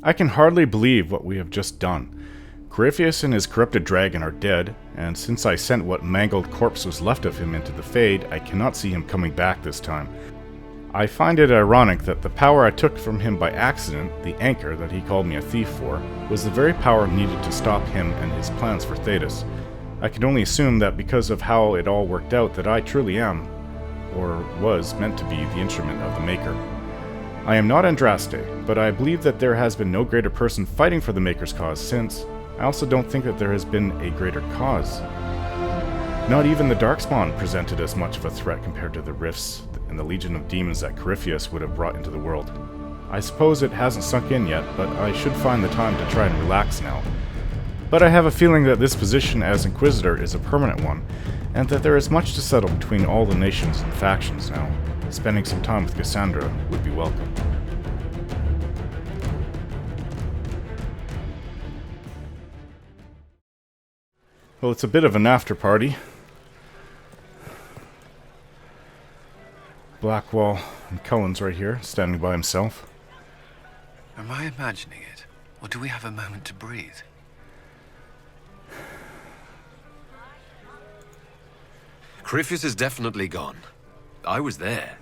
I can hardly believe what we have just done. Corypheus and his corrupted dragon are dead, and since I sent what mangled corpse was left of him into the Fade, I cannot see him coming back this time. I find it ironic that the power I took from him by accident, the anchor that he called me a thief for, was the very power needed to stop him and his plans for Thetis. I can only assume that because of how it all worked out that I truly am, or was meant to be, the instrument of the Maker. I am not Andraste, but I believe that there has been no greater person fighting for the Maker's cause since. I also don't think that there has been a greater cause. Not even the Darkspawn presented as much of a threat compared to the rifts and the legion of demons that Corypheus would have brought into the world. I suppose it hasn't sunk in yet, but I should find the time to try and relax now. But I have a feeling that this position as Inquisitor is a permanent one, and that there is much to settle between all the nations and factions now. Spending some time with Cassandra would be welcome. Well, it's a bit of an after-party. Blackwall and Cullen's right here, standing by himself. Am I imagining it? Or do we have a moment to breathe? Corypheus is definitely gone. I was there.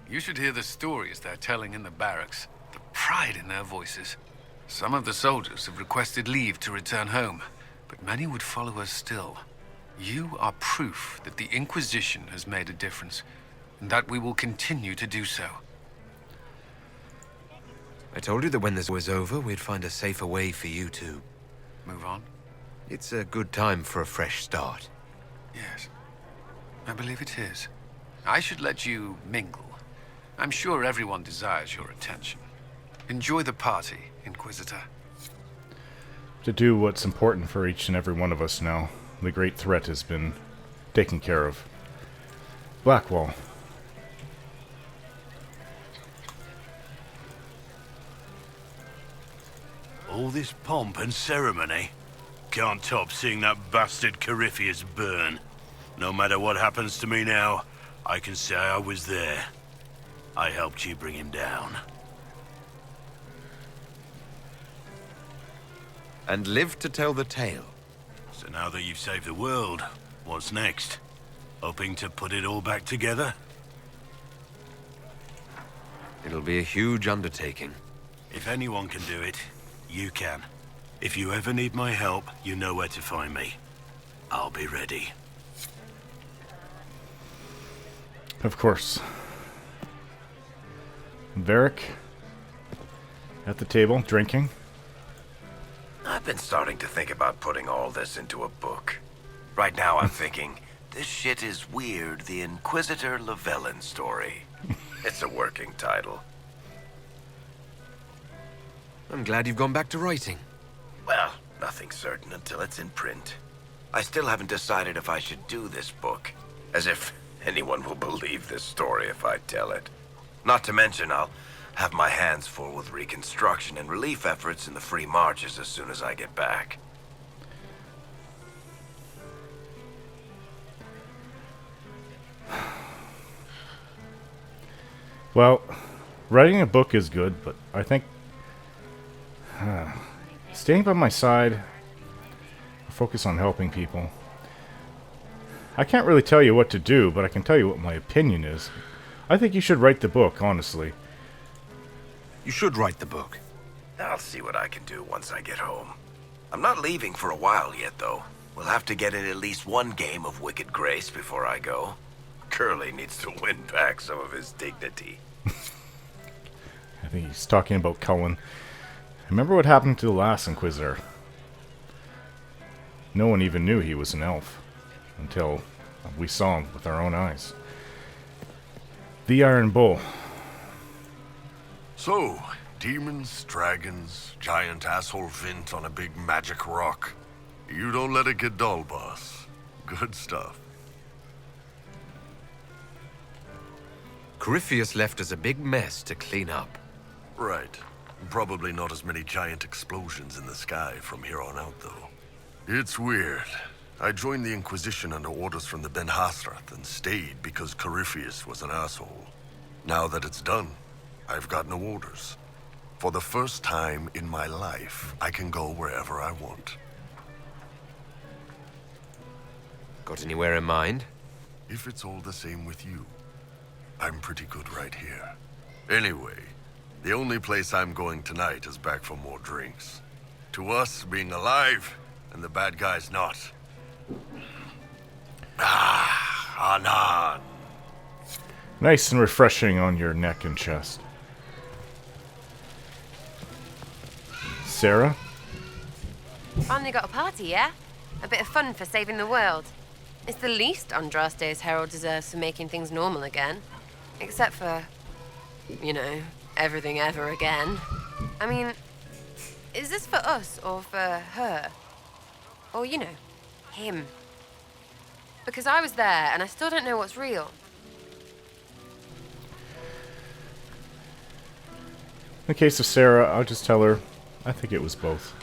You should hear the stories they're telling in the barracks. The pride in their voices. Some of the soldiers have requested leave to return home, but many would follow us still. You are proof that the Inquisition has made a difference, and that we will continue to do so. I told you that when this was over, we'd find a safer way for you to move on. It's a good time for a fresh start. Yes, I believe it is. I should let you mingle. I'm sure everyone desires your attention. Enjoy the party, Inquisitor. To do what's important for each and every one of us now. The great threat has been taken care of. Blackwall. All this pomp and ceremony can't top seeing that bastard Corypheus burn. No matter what happens to me now, I can say I was there. I helped you bring him down. And live to tell the tale. So now that you've saved the world, what's next? Hoping to put it all back together? It'll be a huge undertaking. If anyone can do it, you can. If you ever need my help, you know where to find me. I'll be ready. Of course. Varric at the table, drinking. I've been starting to think about putting all this into a book. Right now I'm thinking, this shit is weird, the Inquisitor Llewellyn story. It's a working title. I'm glad you've gone back to writing. Well, nothing's certain until it's in print. I still haven't decided if I should do this book. As if anyone will believe this story if I tell it. Not to mention I'll have my hands full with reconstruction and relief efforts in the Free Marches as soon as I get back. Well, writing a book is good, but I think staying by my side, focus on helping people. I can't really tell you what to do, but I can tell you what my opinion is. I think you should write the book, honestly. You should write the book. I'll see what I can do once I get home. I'm not leaving for a while yet, though. We'll have to get in at least one game of Wicked Grace before I go. Curly needs to win back some of his dignity. I think he's talking about Cullen. Remember what happened to the last Inquisitor? No one even knew he was an elf. Until we saw him with our own eyes. The Iron Bull. So, demons, dragons, giant asshole Vint on a big magic rock. You don't let it get dull, boss. Good stuff. Corypheus left us a big mess to clean up. Right. Probably not as many giant explosions in the sky from here on out, though. It's weird. I joined the Inquisition under orders from the Ben Hasrath and stayed because Corypheus was an asshole. Now that it's done, I've got no orders. For the first time in my life, I can go wherever I want. Got anywhere in mind? If it's all the same with you, I'm pretty good right here. Anyway, the only place I'm going tonight is back for more drinks. To us, being alive, and the bad guys not. Anan. Nice and refreshing on your neck and chest. Sarah? Finally got a party, yeah? A bit of fun for saving the world. It's the least Andraste's Herald deserves for making things normal again. Except for, you know, everything ever again. I mean, is this for us or for her? Or, you know, him? Because I was there and I still don't know what's real. In the case of Sarah, I'll just tell her I think it was both.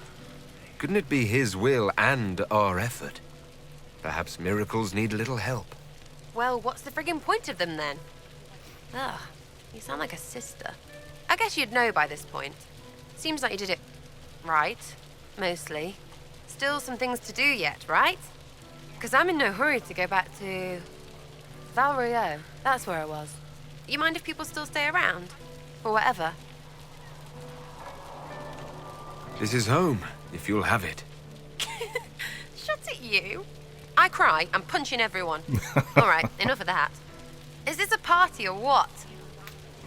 Couldn't it be his will and our effort? Perhaps miracles need a little help. Well, what's the friggin' point of them then? Ugh, you sound like a sister. I guess you'd know by this point. Seems like you did it right, mostly. Still some things to do yet, right? Because I'm in no hurry to go back to Val Rio. That's where I was. You mind if people still stay around? Or whatever? This is home, if you'll have it. Shut it, you. I cry, I'm punching everyone. All right, enough of that. Is this a party or what?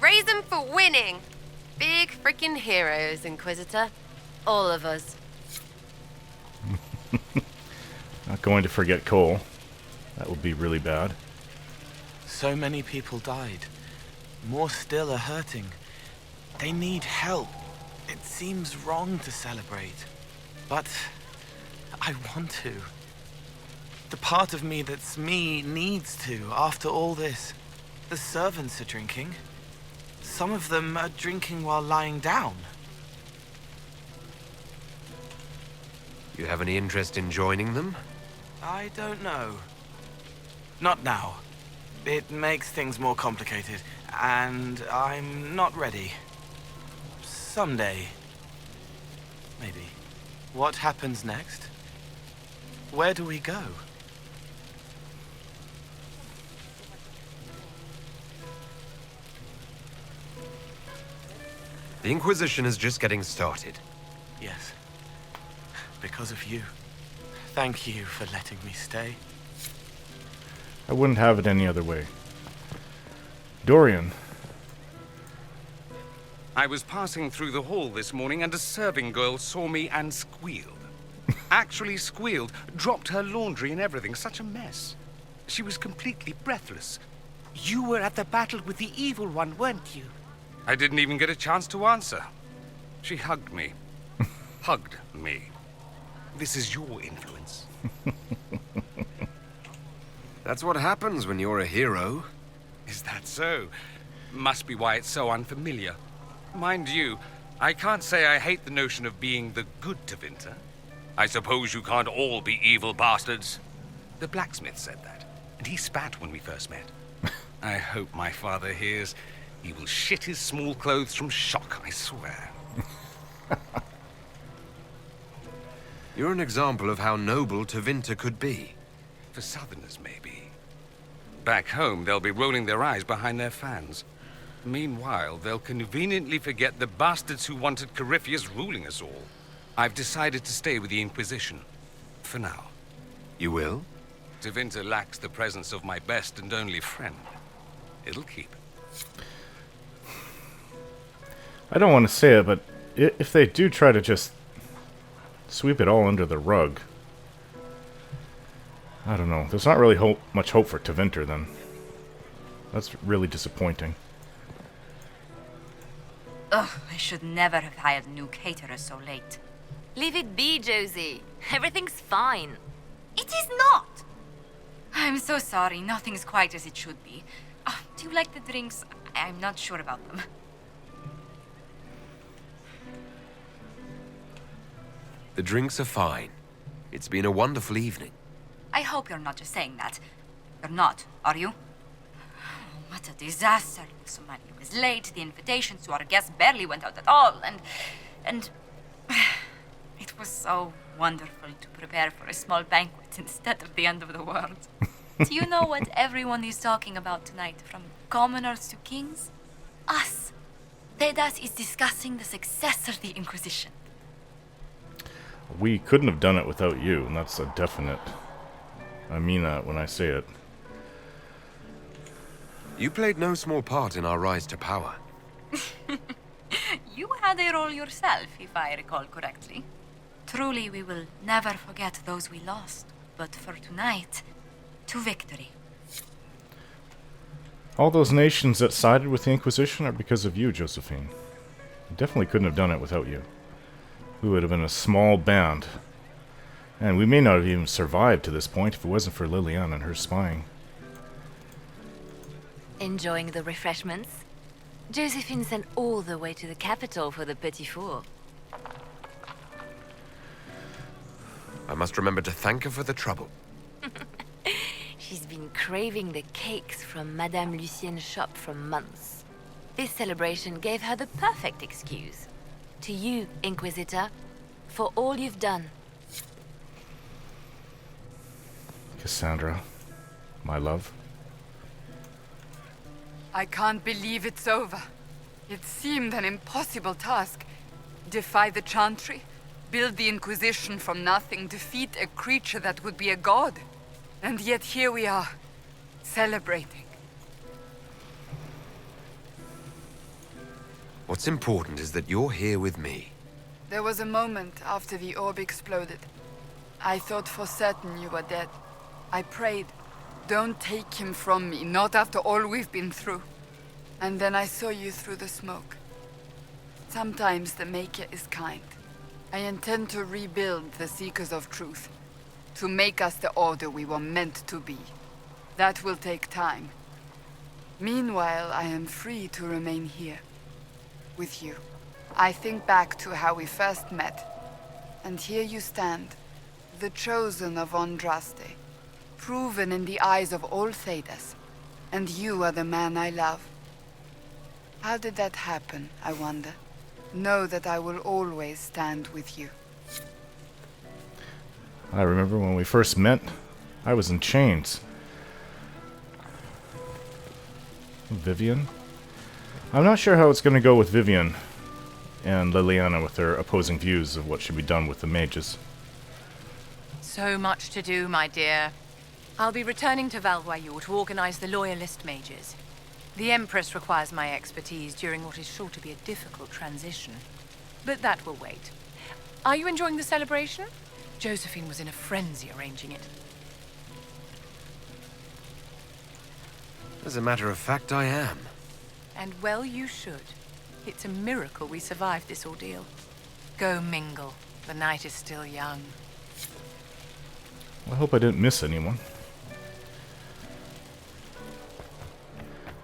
Raise them for winning. Big freaking heroes, Inquisitor. All of us. Not going to forget Cole. That would be really bad. So many people died. More still are hurting. They need help. It seems wrong to celebrate. But I want to. The part of me that's me needs to, after all this. The servants are drinking. Some of them are drinking while lying down. You have any interest in joining them? I don't know. Not now. It makes things more complicated, and I'm not ready. Someday. Maybe. What happens next? Where do we go? The Inquisition is just getting started. Yes. Because of you. Thank you for letting me stay. I wouldn't have it any other way. Dorian. I was passing through the hall this morning and a serving girl saw me and squealed. Actually squealed, dropped her laundry and everything. Such a mess. She was completely breathless. You were at the battle with the evil one, weren't you? I didn't even get a chance to answer. She hugged me. Hugged me. This is your influence. That's what happens when you're a hero. Is that so? Must be why it's so unfamiliar. Mind you, I can't say I hate the notion of being the good Tevinter. I suppose you can't all be evil bastards. The blacksmith said that, and he spat when we first met. I hope my father hears. He will shit his small clothes from shock, I swear. You're an example of how noble Tevinter could be. For Southerners, maybe. Back home, they'll be rolling their eyes behind their fans. Meanwhile, they'll conveniently forget the bastards who wanted Corypheus ruling us all. I've decided to stay with the Inquisition. For now. You will? Tevinter lacks the presence of my best and only friend. It'll keep. I don't want to say it, but if they do try to just sweep it all under the rug, I don't know. There's not really much hope for Tevinter then. That's really disappointing. Ugh, I should never have hired new caterers so late. Leave it be, Josie. Everything's fine. It is not! I'm so sorry, nothing's quite as it should be. Do you like the drinks? I'm not sure about them. The drinks are fine. It's been a wonderful evening. I hope you're not just saying that. You're not, are you? what a disaster. So money was late, the invitations to our guests barely went out at all, and it was so wonderful to prepare for a small banquet instead of the end of the world. Do you know what everyone is talking about tonight, from commoners to kings? Us. Thedas is discussing the success of the Inquisition. We couldn't have done it without you, and that's a definite. I mean that when I say it. You played no small part in our rise to power. You had a role yourself, if I recall correctly. Truly, we will never forget those we lost. But for tonight, to victory. All those nations that sided with the Inquisition are because of you, Josephine. We definitely couldn't have done it without you. We would have been a small band. And we may not have even survived to this point if it wasn't for Liliana and her spying. Enjoying the refreshments? Josephine sent all the way to the capital for the petit four. I must remember to thank her for the trouble. She's been craving the cakes from Madame Lucien's shop for months. This celebration gave her the perfect excuse. To you, Inquisitor, for all you've done. Cassandra, my love. I can't believe it's over. It seemed an impossible task. Defy the Chantry, build the Inquisition from nothing, defeat a creature that would be a god. And yet here we are, celebrating. What's important is that you're here with me. There was a moment after the orb exploded. I thought for certain you were dead. I prayed, don't take him from me, not after all we've been through. And then I saw you through the smoke. Sometimes the Maker is kind. I intend to rebuild the Seekers of Truth, to make us the order we were meant to be. That will take time. Meanwhile, I am free to remain here, with you. I think back to how we first met, and here you stand, the chosen of Andraste, proven in the eyes of all Thedas, and you are the man I love. How did that happen, I wonder? Know that I will always stand with you. I remember when we first met, I was in chains. Vivian? I'm not sure how it's going to go with Vivian and Liliana with their opposing views of what should be done with the mages. So much to do, my dear. I'll be returning to Valvoyou to organize the Loyalist mages. The Empress requires my expertise during what is sure to be a difficult transition. But that will wait. Are you enjoying the celebration? Josephine was in a frenzy arranging it. As a matter of fact, I am. And well you should. It's a miracle we survived this ordeal. Go mingle. The night is still young. I hope I didn't miss anyone.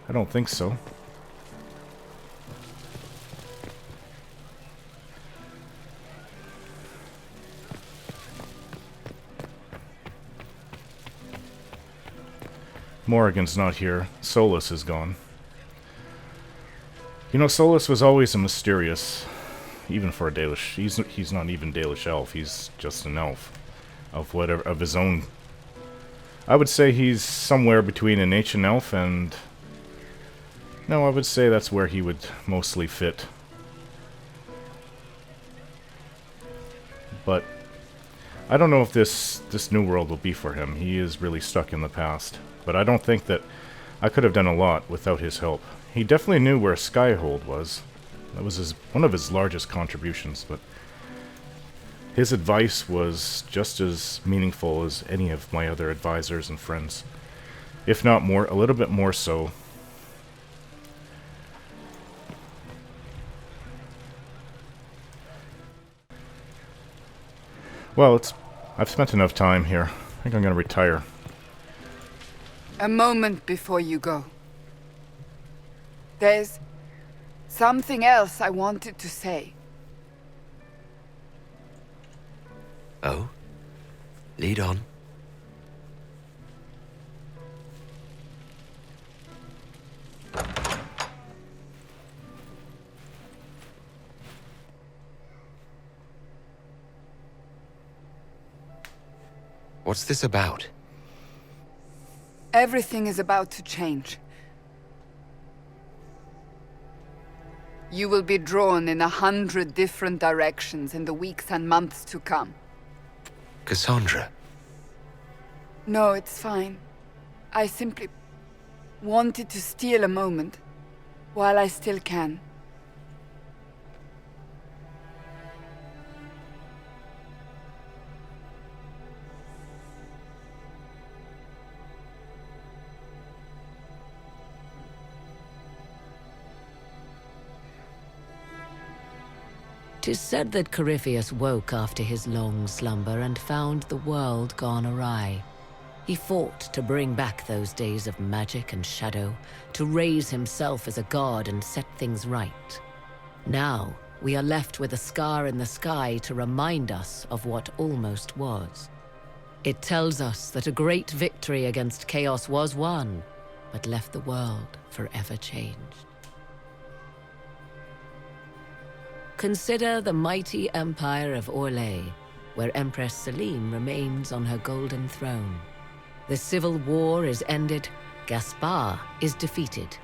I don't think so. Morrigan's not here. Solus is gone. You know, Solus was always a mysterious, even for a Dalish. He's not even Dalish elf. He's just an elf of whatever of his own. I would say he's somewhere between an ancient elf and. No, I would say that's where he would mostly fit. But I don't know if this new world will be for him. He is really stuck in the past. But I don't think that I could have done a lot without his help. He definitely knew where Skyhold was. That was one of his largest contributions, but his advice was just as meaningful as any of my other advisors and friends. If not more, a little bit more so. Well, I've spent enough time here. I think I'm going to retire. A moment before you go. There's something else I wanted to say. Oh? Lead on. What's this about? Everything is about to change. You will be drawn in 100 different directions in the weeks and months to come. Cassandra. No, it's fine. I simply wanted to steal a moment, while I still can. Tis said that Corypheus woke after his long slumber and found the world gone awry. He fought to bring back those days of magic and shadow, to raise himself as a god and set things right. Now, we are left with a scar in the sky to remind us of what almost was. It tells us that a great victory against chaos was won, but left the world forever changed. Consider the mighty empire of Orlais, where Empress Selim remains on her golden throne. The civil war is ended, Gaspar is defeated,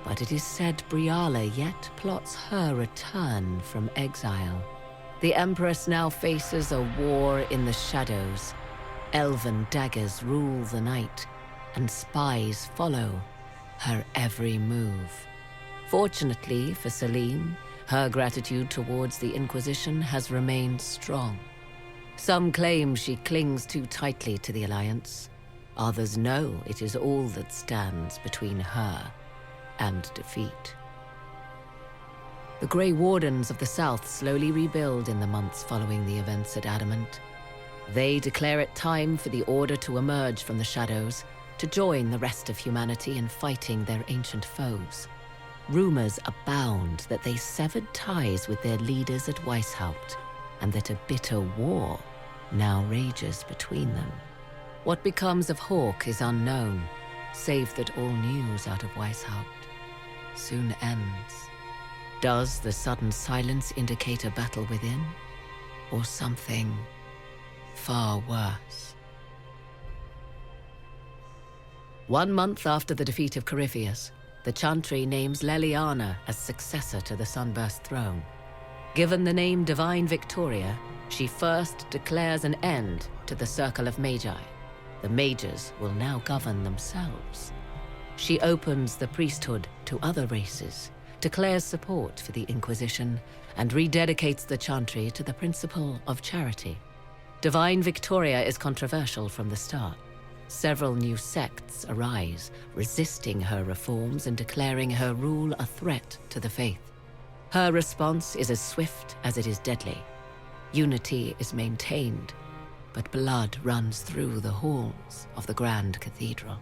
but it is said Briala yet plots her return from exile. The Empress now faces a war in the shadows. Elven daggers rule the night, and spies follow her every move. Fortunately for Selim, her gratitude towards the Inquisition has remained strong. Some claim she clings too tightly to the Alliance. Others know it is all that stands between her and defeat. The Grey Wardens of the South slowly rebuild in the months following the events at Adamant. They declare it time for the Order to emerge from the shadows, to join the rest of humanity in fighting their ancient foes. Rumors abound that they severed ties with their leaders at Weishaupt, and that a bitter war now rages between them. What becomes of Hawke is unknown, save that all news out of Weishaupt soon ends. Does the sudden silence indicate a battle within, or something far worse? 1 month after the defeat of Corypheus, the Chantry names Leliana as successor to the Sunburst throne. Given the name Divine Victoria, she first declares an end to the Circle of Magi. The mages will now govern themselves. She opens the priesthood to other races, declares support for the Inquisition, and rededicates the Chantry to the principle of charity. Divine Victoria is controversial from the start. Several new sects arise, resisting her reforms and declaring her rule a threat to the faith. Her response is as swift as it is deadly. Unity is maintained, but blood runs through the halls of the Grand Cathedral.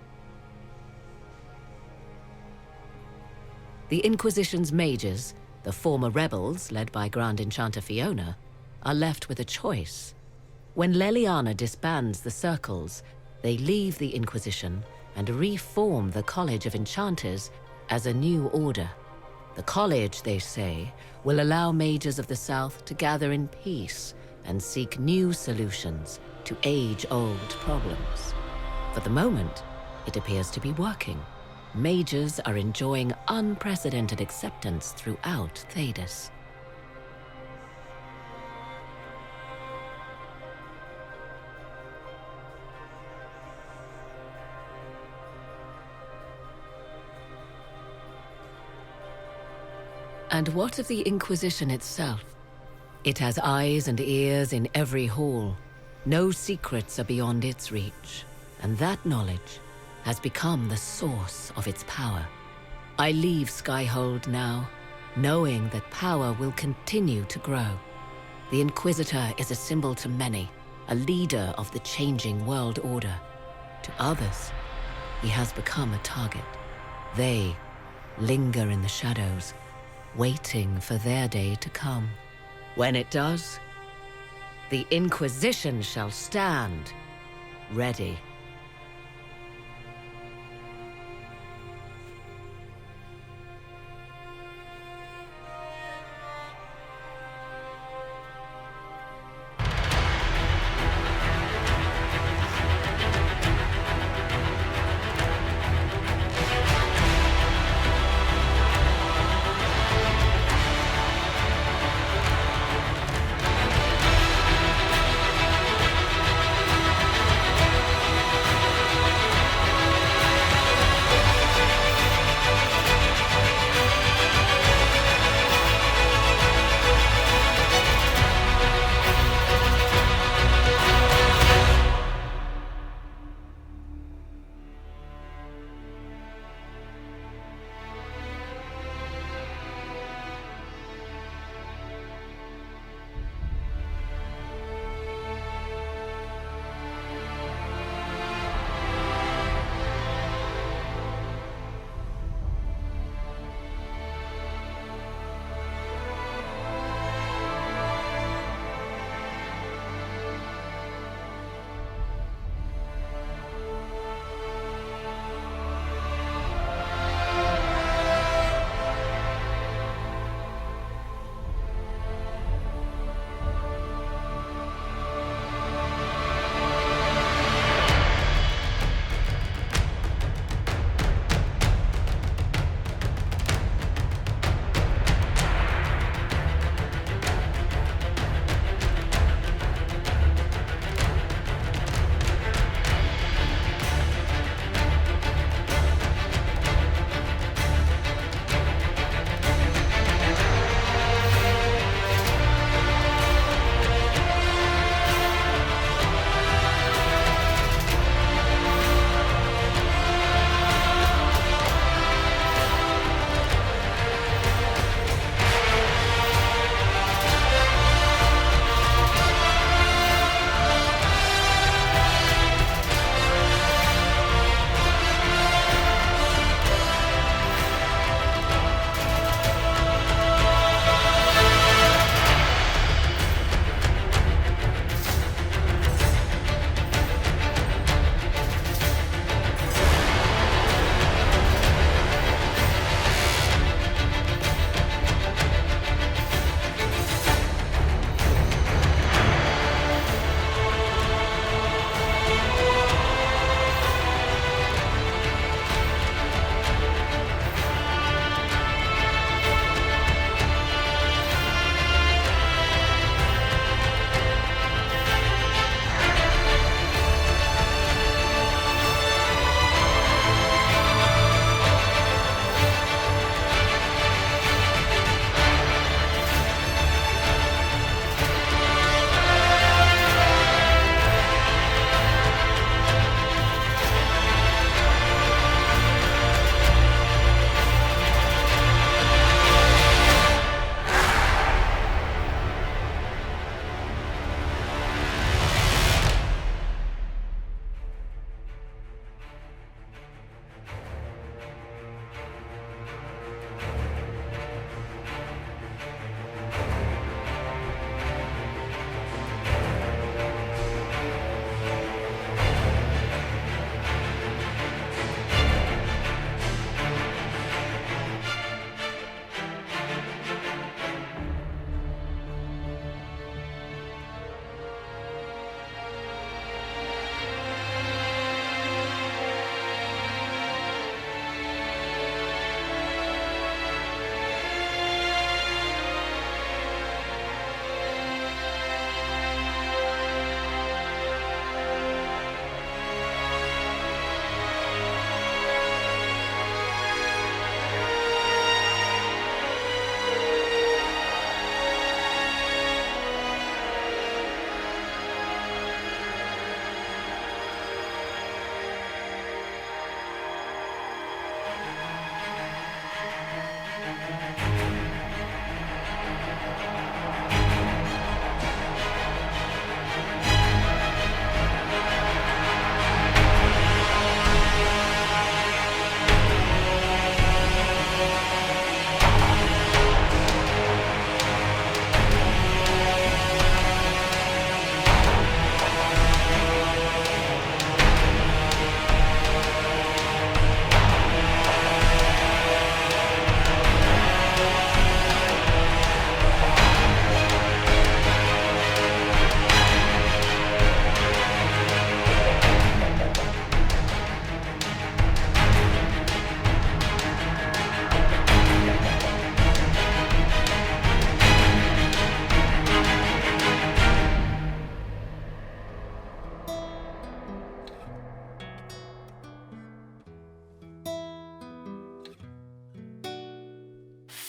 The Inquisition's mages, the former rebels led by Grand Enchanter Fiona, are left with a choice. When Leliana disbands the circles, they leave the Inquisition and reform the College of Enchanters as a new order. The college, they say, will allow mages of the South to gather in peace and seek new solutions to age-old problems. For the moment, it appears to be working. Mages are enjoying unprecedented acceptance throughout Thedas. And what of the Inquisition itself? It has eyes and ears in every hall. No secrets are beyond its reach, and that knowledge has become the source of its power. I leave Skyhold now, knowing that power will continue to grow. The Inquisitor is a symbol to many, a leader of the changing world order. To others, he has become a target. They linger in the shadows, waiting for their day to come. When it does, the Inquisition shall stand ready.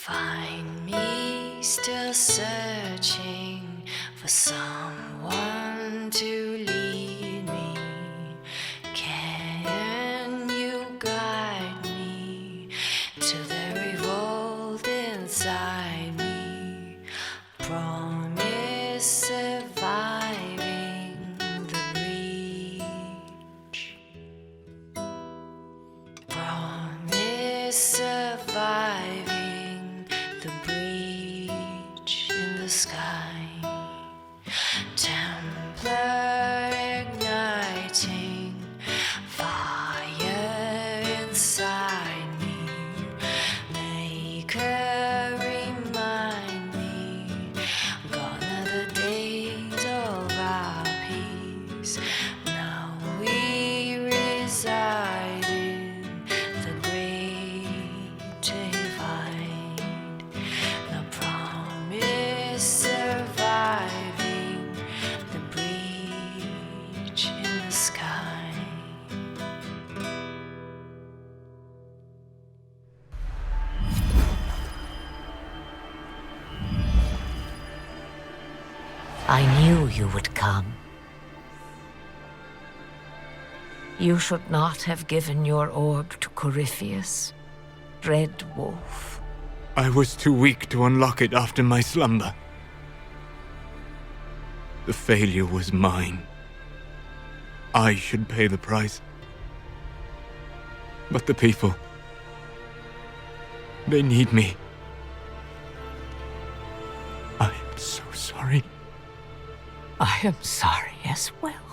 Find me still searching for someone to lead me. Can you guide me to the revolt inside me? Promise surviving the breach. Promise surviving the breach in the sky. Templar igniting fire inside me. Make her remind me, gone are the days of our peace. Now we reside in the great divide. Now promise surviving the breach in the sky. I knew you would come. You should not have given your orb to Corypheus, Red Wolf. I was too weak to unlock it after my slumber. The failure was mine. I should pay the price. But the people, they need me. I am so sorry. I am sorry as well.